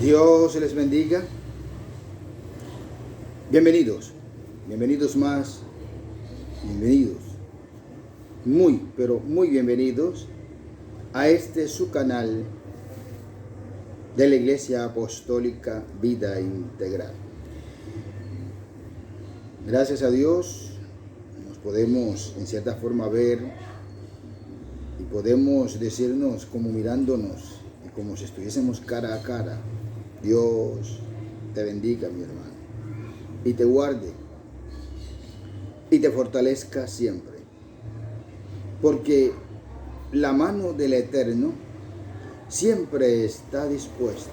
Dios les bendiga. Bienvenidos, bienvenidos más, bienvenidos, pero muy bienvenidos a este su canal de la Iglesia Apostólica Vida Integral. Gracias a Dios nos podemos en cierta forma ver y podemos decirnos como mirándonos y como si estuviésemos cara a cara. Dios te bendiga, mi hermano, y te guarde y te fortalezca siempre, porque la mano del Eterno siempre está dispuesta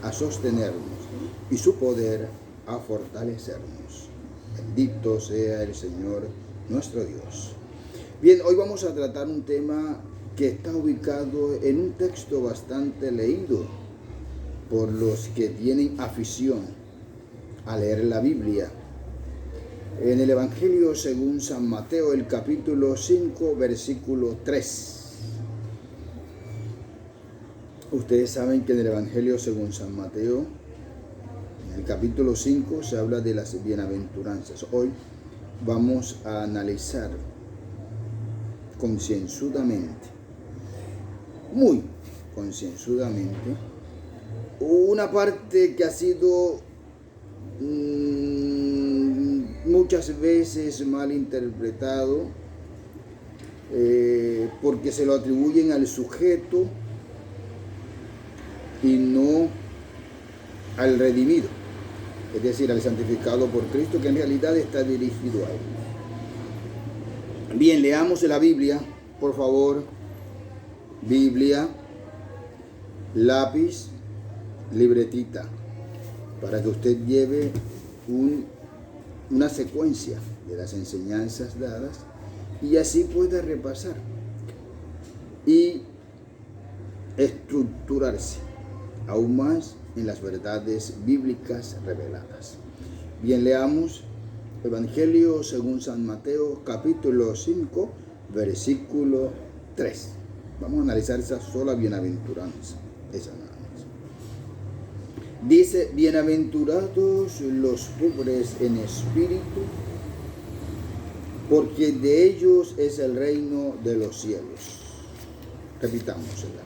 a sostenernos y su poder a fortalecernos. Bendito sea el Señor nuestro Dios. Bien, hoy vamos a tratar un tema que está ubicado en un texto bastante leído por los que tienen afición a leer la Biblia. En el Evangelio según San Mateo, el capítulo 5, versículo 3. Ustedes saben que en el Evangelio según San Mateo, en el capítulo 5, se habla de las bienaventuranzas. Hoy vamos a analizar concienzudamente, muy concienzudamente, una parte que ha sido muchas veces mal interpretado, porque se lo atribuyen al sujeto y no al redimido, es decir, al santificado por Cristo, que en realidad está dirigido a él. Bien, leamos la Biblia, por favor. Biblia, lápiz, libretita, para que usted lleve una secuencia de las enseñanzas dadas y así pueda repasar y estructurarse aún más en las verdades bíblicas reveladas. Bien, leamos Evangelio según San Mateo, capítulo 5, versículo 3. Vamos a analizar esa sola bienaventuranza, esa nada más. Dice: bienaventurados los pobres en espíritu, porque de ellos es el reino de los cielos. Repitámosla.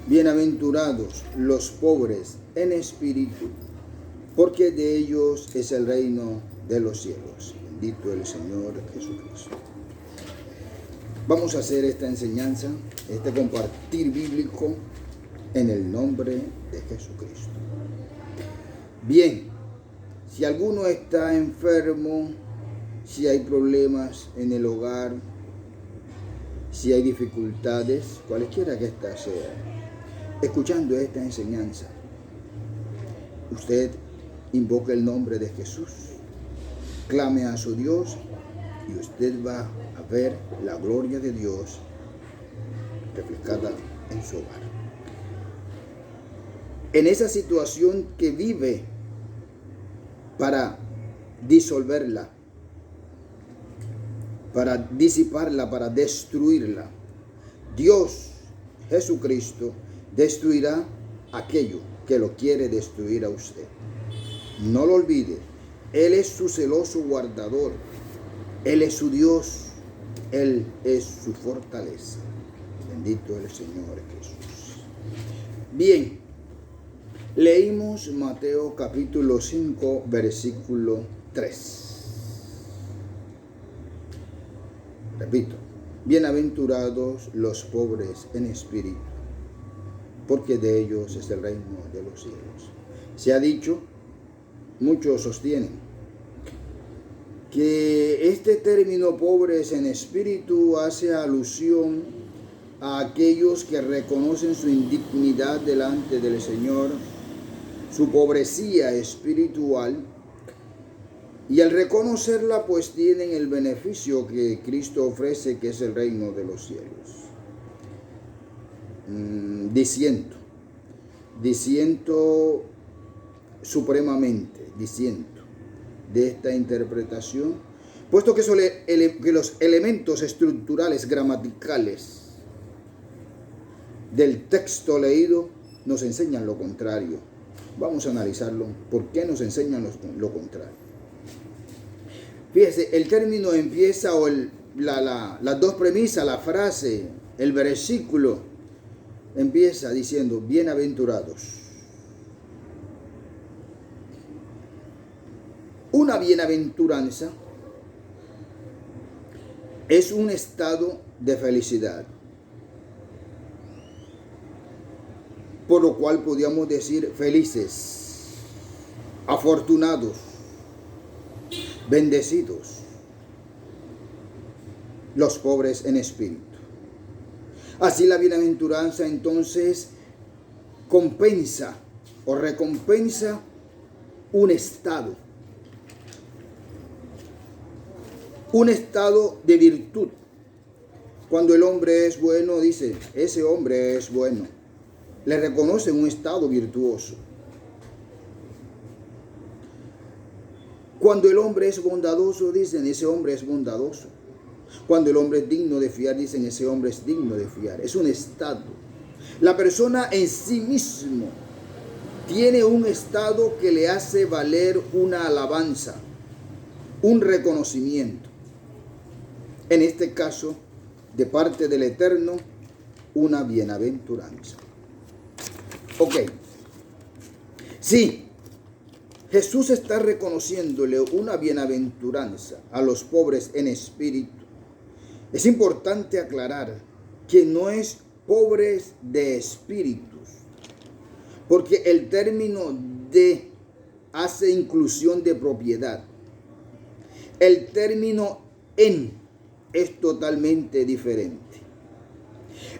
Bienaventurados los pobres en espíritu, porque de ellos es el reino de los cielos. Bendito el Señor Jesucristo. Vamos a hacer esta enseñanza, este compartir bíblico en el nombre de Jesucristo. Bien, si alguno está enfermo, si hay problemas en el hogar, si hay dificultades, cualquiera que ésta sea, escuchando esta enseñanza, usted invoca el nombre de Jesús, clame a su Dios y usted va a ver la gloria de Dios reflejada en su hogar. En esa situación que vive, para disolverla, para disiparla, para destruirla, Dios, Jesucristo, destruirá aquello que lo quiere destruir a usted. No lo olvide, Él es su celoso guardador, Él es su Dios, Él es su fortaleza. Bendito el Señor Jesús. Bien, leímos Mateo capítulo 5, versículo 3. Repito, bienaventurados los pobres en espíritu, porque de ellos es el reino de los cielos. Se ha dicho, muchos sostienen, que este término pobres en espíritu hace alusión a aquellos que reconocen su indignidad delante del Señor, su pobrecía espiritual, y al reconocerla pues tienen el beneficio que Cristo ofrece, que es el reino de los cielos. Diciendo supremamente, de esta interpretación, puesto que los elementos estructurales gramaticales del texto leído nos enseñan lo contrario. Vamos a analizarlo. ¿Por qué nos enseñan lo contrario? Fíjese, el término empieza, o las dos premisas, la frase, el versículo, empieza diciendo, bienaventurados. Una bienaventuranza es un estado de felicidad, por lo cual podríamos decir felices, afortunados, bendecidos, los pobres en espíritu. Así la bienaventuranza entonces compensa o recompensa un estado de virtud. Cuando el hombre es bueno, dice, ese hombre es bueno. Le reconoce un estado virtuoso. Cuando el hombre es bondadoso, dicen, ese hombre es bondadoso. Cuando el hombre es digno de fiar, dicen, ese hombre es digno de fiar. Es un estado. La persona en sí mismo tiene un estado que le hace valer una alabanza, un reconocimiento. En este caso, de parte del Eterno, una bienaventuranza. Ok. Sí, Jesús está reconociéndole una bienaventuranza a los pobres en espíritu. Es importante aclarar que no es pobres de espíritus, porque el término de hace inclusión de propiedad. El término en es totalmente diferente.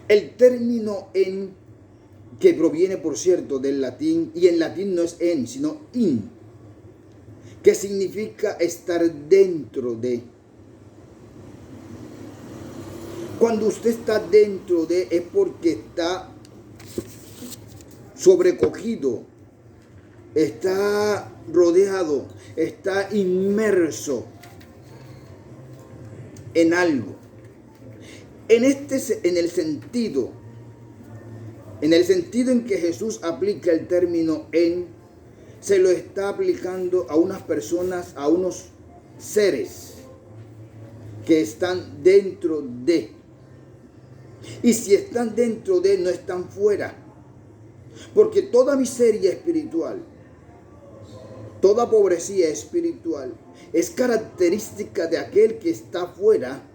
El término en, que proviene, por cierto, del latín, y en latín no es en, sino in, que significa estar dentro de. Cuando usted está dentro de, es porque está sobrecogido, está rodeado, está inmerso en algo. En el sentido en que Jesús aplica el término en, se lo está aplicando a unas personas, a unos seres que están dentro de. Y si están dentro de, no están fuera. Porque toda miseria espiritual, toda pobrecía espiritual, es característica de aquel que está fuera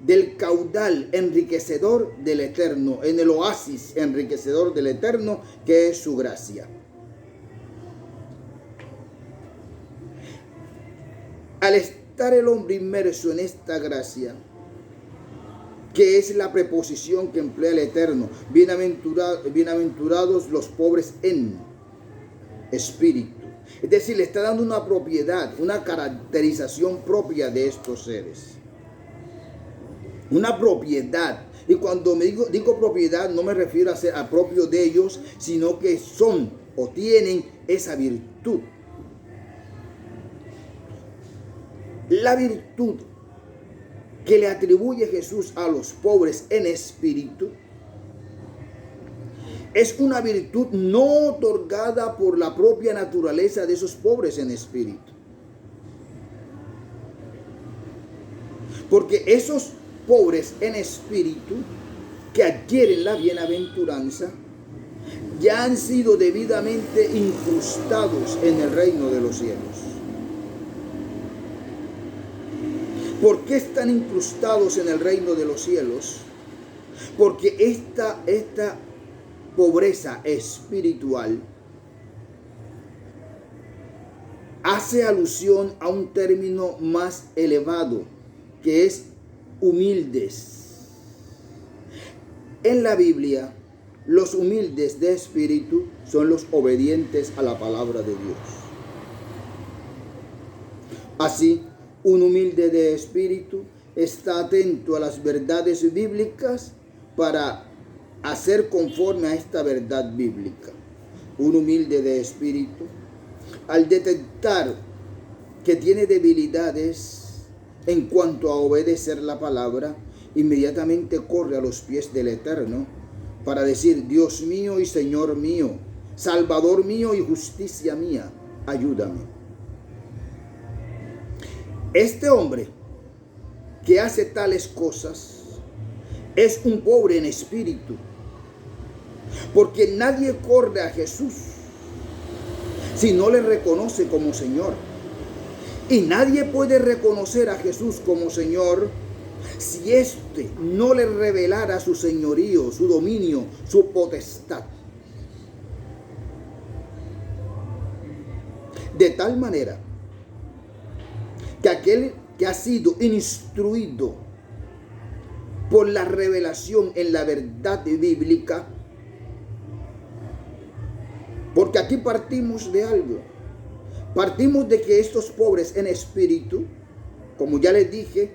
del caudal enriquecedor del Eterno, en el oasis enriquecedor del Eterno, que es su gracia. Al estar el hombre inmerso en esta gracia, que es la preposición que emplea el Eterno, bienaventurados los pobres en espíritu. Es decir, le está dando una propiedad, una caracterización propia de estos seres. Una propiedad. Y cuando me digo propiedad, no me refiero a ser a propio de ellos, sino que son o tienen esa virtud. La virtud que le atribuye Jesús a los pobres en espíritu es una virtud no otorgada por la propia naturaleza de esos pobres en espíritu. Porque esos pobres en espíritu que adquieren la bienaventuranza ya han sido debidamente incrustados en el reino de los cielos. ¿Por qué están incrustados en el reino de los cielos? Porque esta pobreza espiritual hace alusión a un término más elevado, que es humildes. En la Biblia, los humildes de espíritu son los obedientes a la palabra de Dios. Así, un humilde de espíritu está atento a las verdades bíblicas para hacer conforme a esta verdad bíblica. Un humilde de espíritu, al detectar que tiene debilidades en cuanto a obedecer la palabra, inmediatamente corre a los pies del Eterno para decir: Dios mío y Señor mío, Salvador mío y justicia mía, ayúdame. Este hombre que hace tales cosas es un pobre en espíritu, porque nadie corre a Jesús si no le reconoce como Señor. Y nadie puede reconocer a Jesús como Señor si éste no le revelara su señorío, su dominio, su potestad. De tal manera que aquel que ha sido instruido por la revelación en la verdad bíblica, porque aquí partimos de algo. Partimos de que estos pobres en espíritu, como ya les dije,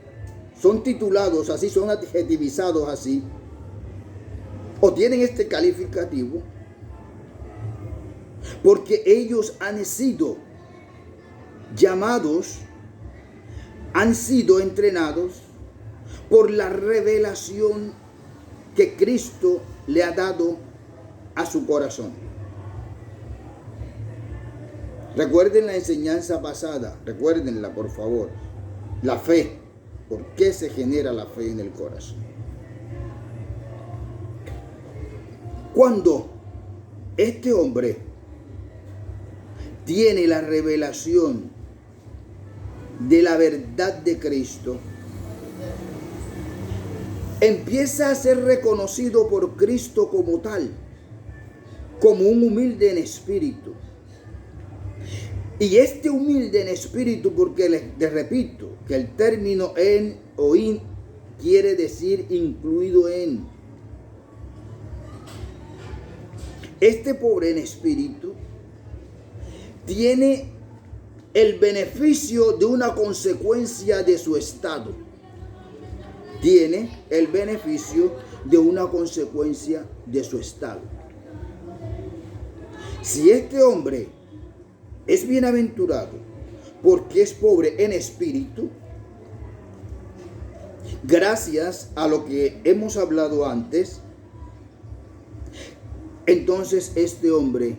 son titulados así, son adjetivizados así, o tienen este calificativo, porque ellos han sido llamados, han sido entrenados por la revelación que Cristo le ha dado a su corazón. Recuerden la enseñanza pasada, recuérdenla por favor. La fe, ¿por qué se genera la fe en el corazón? Cuando este hombre tiene la revelación de la verdad de Cristo, empieza a ser reconocido por Cristo como tal, como un humilde en espíritu. Y este humilde en espíritu, porque les repito que el término en o in quiere decir incluido en. Este pobre en espíritu tiene el beneficio de una consecuencia de su estado. Tiene el beneficio de una consecuencia de su estado. Si este hombre es bienaventurado porque es pobre en espíritu, gracias a lo que hemos hablado antes, entonces este hombre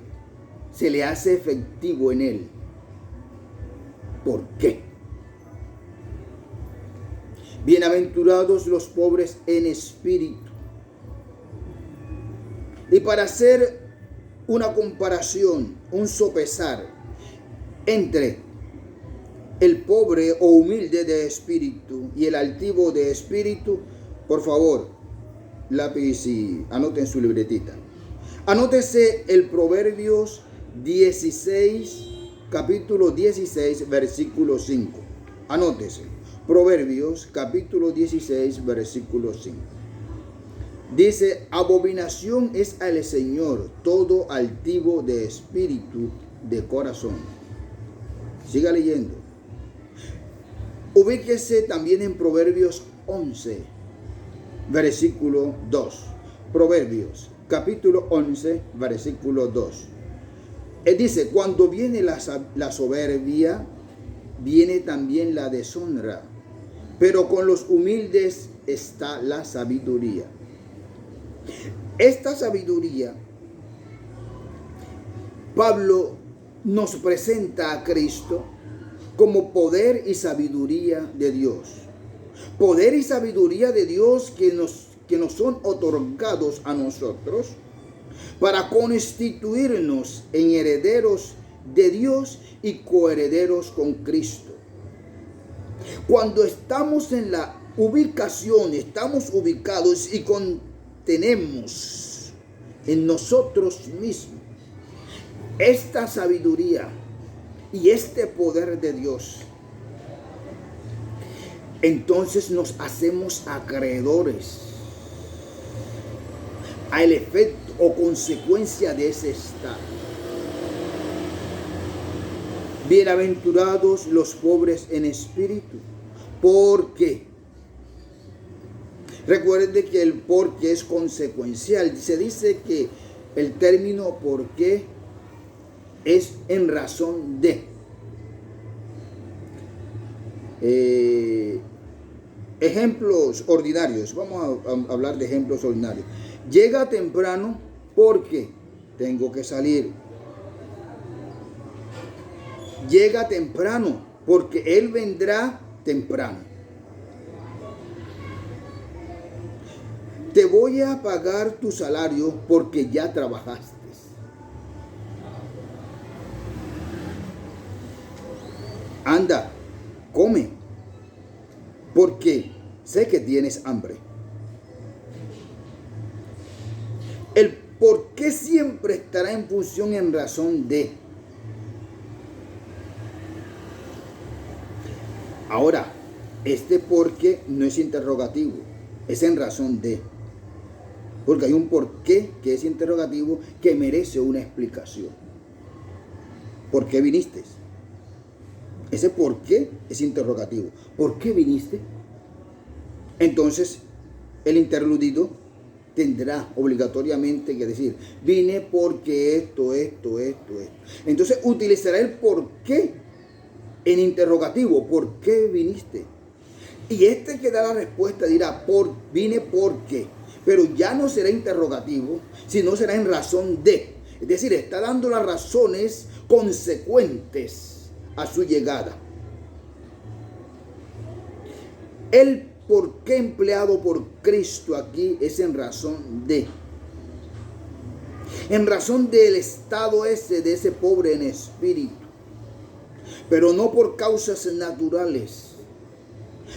se le hace efectivo en él. ¿Por qué? Bienaventurados los pobres en espíritu. Y para hacer una comparación, un sopesar entre el pobre o humilde de espíritu y el altivo de espíritu, por favor, lápiz y anoten su libretita. Anótese el Proverbios 16, capítulo 16, versículo 5. Anótese. Proverbios, capítulo 16, versículo 5. Dice, abominación es al Señor todo altivo de espíritu, de corazón. Siga leyendo. Ubíquese también en Proverbios 11, versículo 2. Proverbios, capítulo 11, versículo 2. Él dice, cuando viene la soberbia, viene también la deshonra, pero con los humildes está la sabiduría. Esta sabiduría, Pablo nos presenta a Cristo como poder y sabiduría de Dios. Poder y sabiduría de Dios que nos son otorgados a nosotros para constituirnos en herederos de Dios y coherederos con Cristo. Cuando estamos en la ubicación, estamos ubicados y contenemos en nosotros mismos esta sabiduría y este poder de Dios, entonces nos hacemos acreedores al efecto o consecuencia de ese estado. Bienaventurados los pobres en espíritu. ¿Por qué? Recuerde que el por qué es consecuencial. Se dice que el término por qué es en razón de. Ejemplos ordinarios. Vamos a hablar de ejemplos ordinarios. Llega temprano porque tengo que salir. Llega temprano, porque Él vendrá temprano. Te voy a pagar tu salario porque ya trabajaste. Anda, come, porque sé que tienes hambre. El por qué siempre estará en función en razón de. Ahora, este por qué no es interrogativo, es en razón de. Porque hay un por qué que es interrogativo que merece una explicación. ¿Por qué viniste? Ese por qué es interrogativo. ¿Por qué viniste? Entonces, el interludido tendrá obligatoriamente que decir, vine porque esto. Entonces, utilizará el por qué en interrogativo. ¿Por qué viniste? Y este que da la respuesta dirá, vine porque. Pero ya no será interrogativo, sino será en razón de. Es decir, está dando las razones consecuentes a su llegada. El por qué empleado por Cristo aquí es en razón de. En razón del estado de ese pobre en espíritu. Pero no por causas naturales,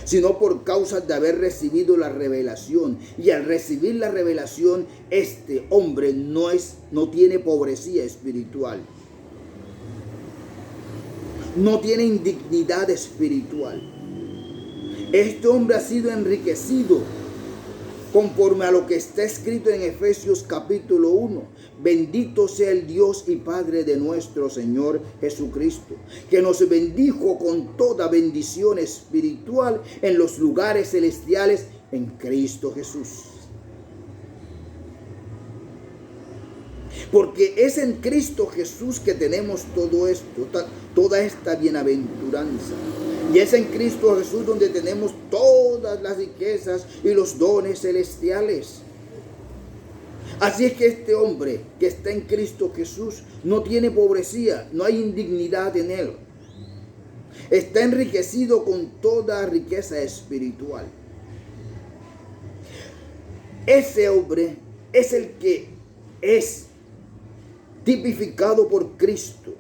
sino por causas de haber recibido la revelación. Y al recibir la revelación, este hombre no tiene pobrecía espiritual. No tiene indignidad espiritual. Este hombre ha sido enriquecido conforme a lo que está escrito en Efesios capítulo 1. Bendito sea el Dios y Padre de nuestro Señor Jesucristo, que nos bendijo con toda bendición espiritual en los lugares celestiales en Cristo Jesús. Porque es en Cristo Jesús que tenemos todo esto, toda esta bienaventuranza. Y es en Cristo Jesús donde tenemos todas las riquezas y los dones celestiales. Así es que este hombre que está en Cristo Jesús no tiene pobrecía, no hay indignidad en él. Está enriquecido con toda riqueza espiritual. Ese hombre es el que es tipificado por Cristo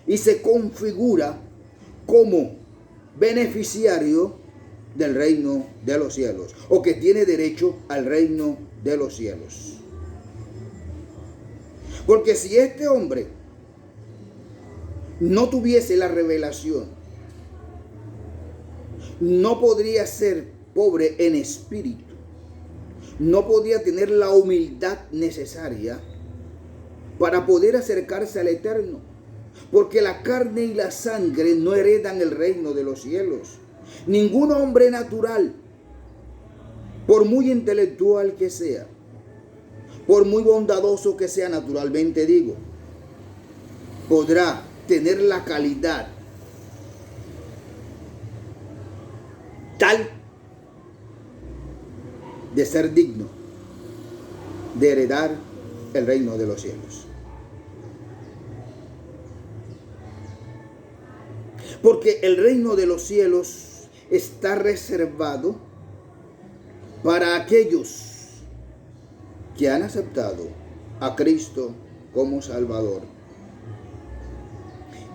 y se configura como beneficiario del reino de los cielos, o que tiene derecho al reino de los cielos. Porque si este hombre no tuviese la revelación, no podría ser pobre en espíritu, no podría tener la humildad necesaria para poder acercarse al Eterno. Porque la carne y la sangre no heredan el reino de los cielos. Ningún hombre natural, por muy intelectual que sea, por muy bondadoso que sea, naturalmente digo, podrá tener la calidad tal de ser digno de heredar el reino de los cielos. Porque el reino de los cielos está reservado para aquellos que han aceptado a Cristo como Salvador.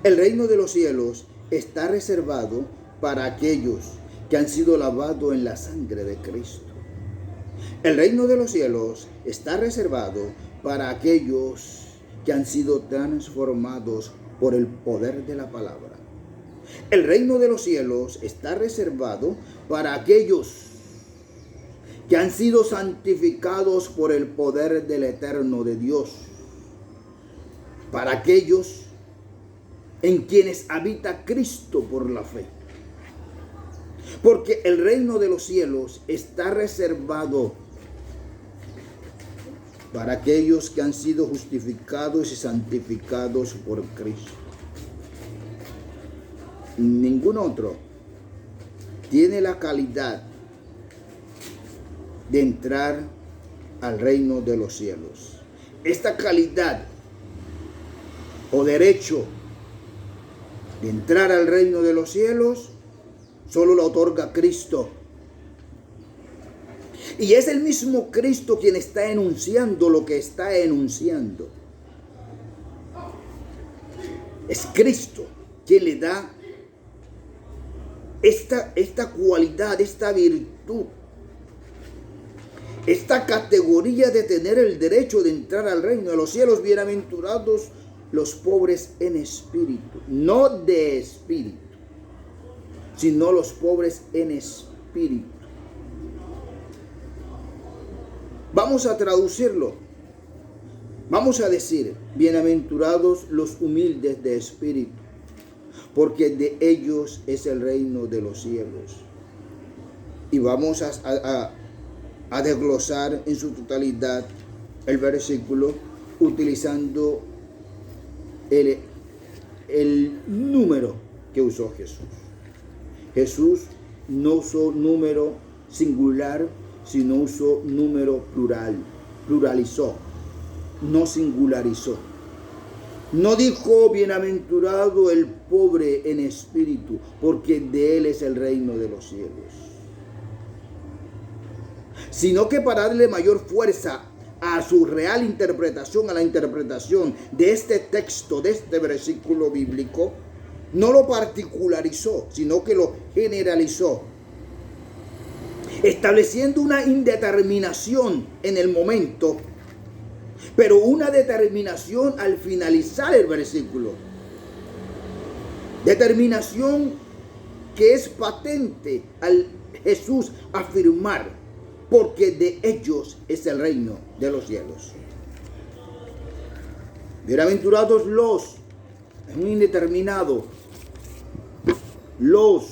El reino de los cielos está reservado para aquellos que han sido lavados en la sangre de Cristo. El reino de los cielos está reservado para aquellos que han sido transformados por el poder de la palabra. El reino de los cielos está reservado para aquellos que han sido santificados por el poder del Eterno de Dios. Para aquellos en quienes habita Cristo por la fe. Porque el reino de los cielos está reservado para aquellos que han sido justificados y santificados por Cristo. Ningún otro tiene la calidad de entrar al reino de los cielos. Esta calidad o derecho de entrar al reino de los cielos solo lo otorga Cristo. Y es el mismo Cristo quien está enunciando lo que está enunciando. Es Cristo quien le da esta cualidad, esta virtud, esta categoría de tener el derecho de entrar al reino de los cielos. Bienaventurados los pobres en espíritu, no de espíritu, sino los pobres en espíritu. Vamos a traducirlo. Vamos a decir, bienaventurados los humildes de espíritu, porque de ellos es el reino de los cielos. Y vamos a desglosar en su totalidad el versículo utilizando el número que usó Jesús. Jesús no usó número singular, sino usó número plural. Pluralizó, no singularizó. No dijo bienaventurado el pobre en espíritu, porque de él es el reino de los cielos. Sino que para darle mayor fuerza a su real interpretación, a la interpretación de este texto, de este versículo bíblico, no lo particularizó, sino que lo generalizó, estableciendo una indeterminación en el momento, pero una determinación al finalizar el versículo. Determinación que es patente al Jesús afirmar, porque de ellos es el reino de los cielos. Bienaventurados los, es un indeterminado. Los,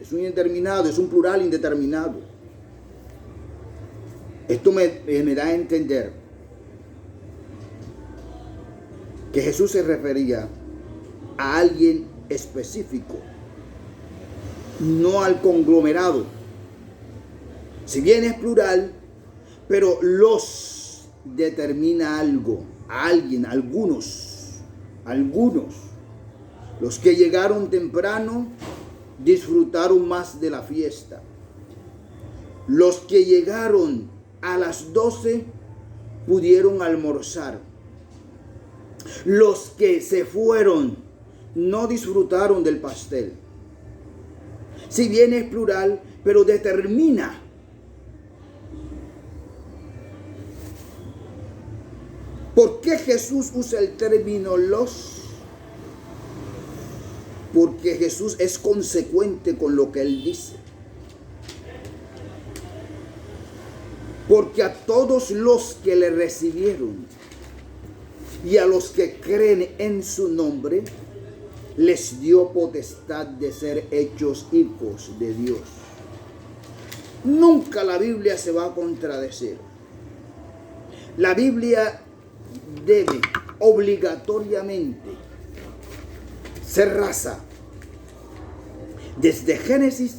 es un indeterminado, es un plural indeterminado. Esto me da a entender que Jesús se refería a alguien específico, no al conglomerado. Si bien es plural, pero los determina algo, a alguien, algunos. Los que llegaron temprano disfrutaron más de la fiesta. Los que llegaron a las 12 pudieron almorzar. Los que se fueron no disfrutaron del pastel. Si bien es plural, pero determina. ¿Por qué Jesús usa el término los? Porque Jesús es consecuente con lo que Él dice. Porque a todos los que le recibieron y a los que creen en su nombre, les dio potestad de ser hechos hijos de Dios. Nunca la Biblia se va a contradecir. La Biblia debe obligatoriamente ser raza desde Génesis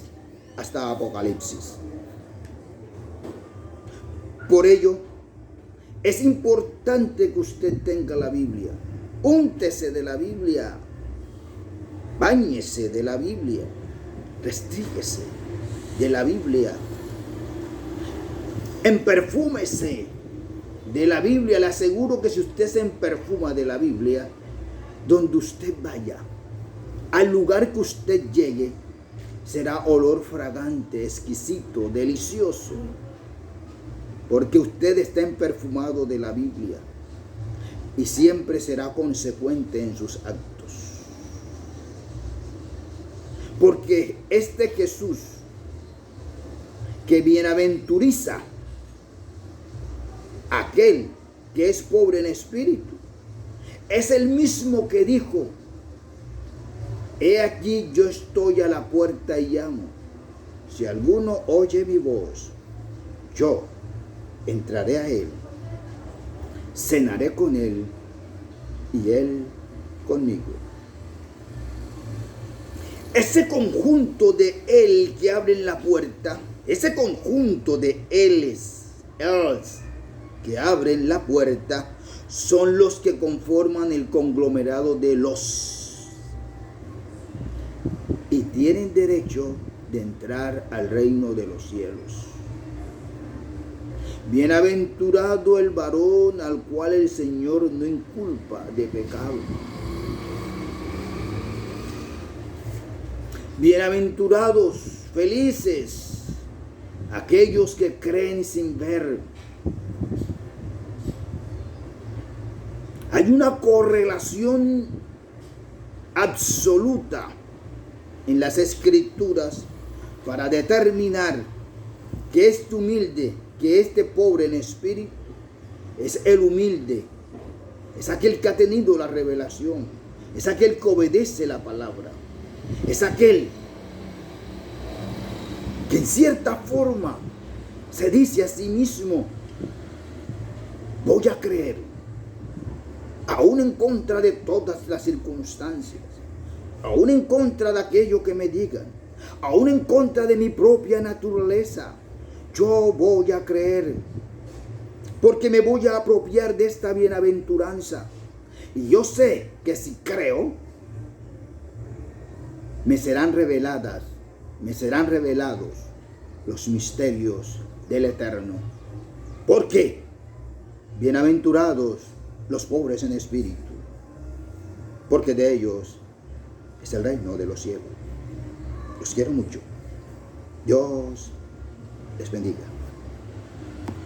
hasta Apocalipsis. Por ello, es importante que usted tenga la Biblia. Úntese de la Biblia. Báñese de la Biblia. Restríguese de la Biblia. Emperfúmese de la Biblia. Le aseguro que si usted se emperfuma de la Biblia, donde usted vaya, al lugar que usted llegue, será olor fragante, exquisito, delicioso. Porque usted está perfumado de la Biblia y siempre será consecuente en sus actos. Porque este Jesús que bienaventuriza a aquel que es pobre en espíritu, es el mismo que dijo: he aquí yo estoy a la puerta y llamo. Si alguno oye mi voz, yo entraré a él, cenaré con él y él conmigo. Ese conjunto de él que abren la puerta, ese conjunto de éles que abren la puerta, son los que conforman el conglomerado de los y tienen derecho de entrar al reino de los cielos. Bienaventurado el varón al cual el Señor no inculpa de pecado. Bienaventurados, felices, aquellos que creen sin ver. Hay una correlación absoluta en las Escrituras para determinar que este humilde, que este pobre en espíritu, es el humilde, es aquel que ha tenido la revelación, es aquel que obedece la palabra, es aquel que en cierta forma se dice a sí mismo: voy a creer, aún en contra de todas las circunstancias, aún en contra de aquello que me digan, aún en contra de mi propia naturaleza. Yo voy a creer, porque me voy a apropiar de esta bienaventuranza. Y yo sé que si creo, me serán revelados los misterios del Eterno. ¿Por qué? Bienaventurados los pobres en espíritu, porque de ellos es el reino de los cielos. Los quiero mucho. Dios les bendiga.